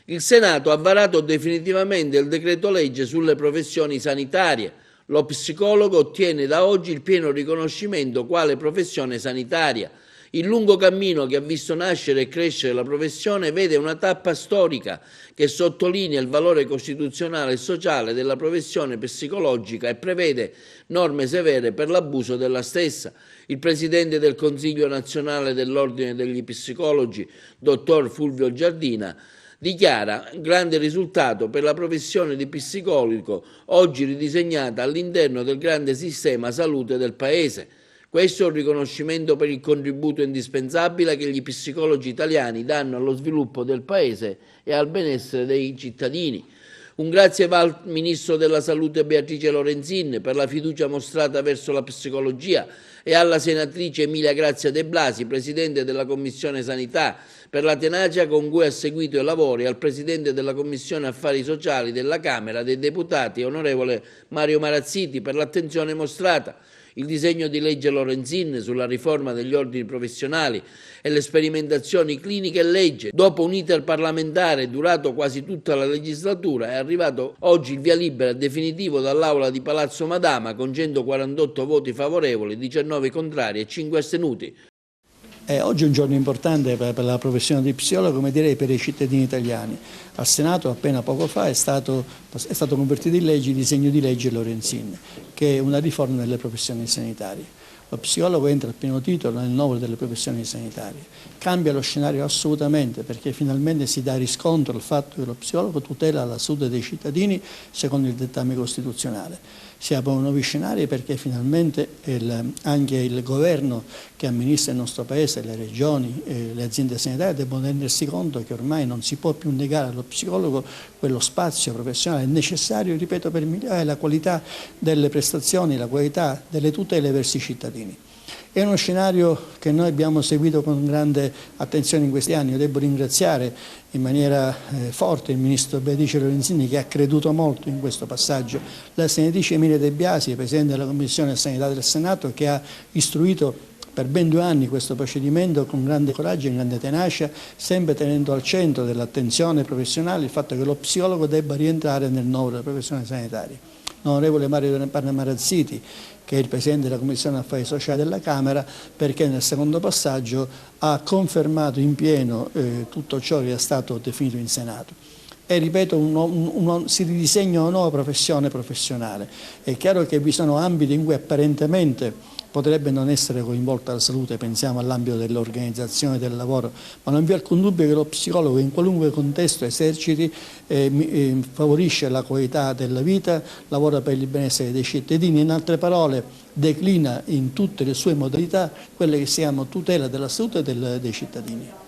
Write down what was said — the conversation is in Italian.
Il Senato ha varato definitivamente il decreto legge sulle professioni sanitarie. Lo psicologo ottiene da oggi il pieno riconoscimento quale professione sanitaria. Il lungo cammino che ha visto nascere e crescere la professione vede una tappa storica che sottolinea il valore costituzionale e sociale della professione psicologica e prevede norme severe per l'abuso della stessa. Il Presidente del Consiglio nazionale dell'Ordine degli Psicologi, dottor Fulvio Giardina, dichiara grande risultato per la professione di psicologo, oggi ridisegnata all'interno del grande sistema salute del Paese. Questo è un riconoscimento per il contributo indispensabile che gli psicologi italiani danno allo sviluppo del Paese e al benessere dei cittadini. Un grazie va al Ministro della Salute Beatrice Lorenzin per la fiducia mostrata verso la psicologia e alla senatrice Emilia Grazia De Blasi, Presidente della Commissione Sanità, per la tenacia con cui ha seguito i lavori, e al Presidente della Commissione Affari Sociali della Camera dei Deputati, onorevole Mario Marazziti, per l'attenzione mostrata. Il disegno di legge Lorenzin sulla riforma degli ordini professionali e le sperimentazioni cliniche e legge, dopo un iter parlamentare durato quasi tutta la legislatura, è arrivato oggi il via libera definitivo dall'Aula di Palazzo Madama con 148 voti favorevoli, 19 contrari e 5 astenuti. Oggi è un giorno importante per la professione di psicologo, come direi per i cittadini italiani. Al Senato appena poco fa è stato convertito in legge il disegno di legge Lorenzin, che è una riforma delle professioni sanitarie. Lo psicologo entra a pieno titolo nel novero delle professioni sanitarie. Cambia lo scenario assolutamente, perché finalmente si dà riscontro al fatto che lo psicologo tutela la salute dei cittadini secondo il dettame costituzionale. Si aprono nuovi scenari perché finalmente anche il governo che amministra il nostro Paese, le regioni, le aziende sanitarie devono rendersi conto che ormai non si può più negare allo psicologo quello spazio professionale necessario, ripeto, per migliorare la qualità delle prestazioni, la qualità delle tutele verso i cittadini. È uno scenario che noi abbiamo seguito con grande attenzione in questi anni. Io devo ringraziare in maniera forte il Ministro Beatrice Lorenzin, che ha creduto molto in questo passaggio, la senatrice Emilia De Biasi, Presidente della Commissione Sanità del Senato, che ha istruito per ben 2 anni questo procedimento con grande coraggio e grande tenacia, sempre tenendo al centro dell'attenzione professionale il fatto che lo psicologo debba rientrare nel novero delle professioni sanitarie. L'onorevole Mario Marazziti, che è il Presidente della Commissione Affari Sociali della Camera, perché nel secondo passaggio ha confermato in pieno tutto ciò che è stato definito in Senato. E ripeto, si ridisegna una nuova professione professionale. È chiaro che vi sono ambiti in cui apparentemente potrebbe non essere coinvolta la salute, pensiamo all'ambito dell'organizzazione del lavoro, ma non vi è alcun dubbio che lo psicologo in qualunque contesto eserciti favorisce la qualità della vita, lavora per il benessere dei cittadini, in altre parole declina in tutte le sue modalità quelle che si chiamano tutela della salute dei cittadini.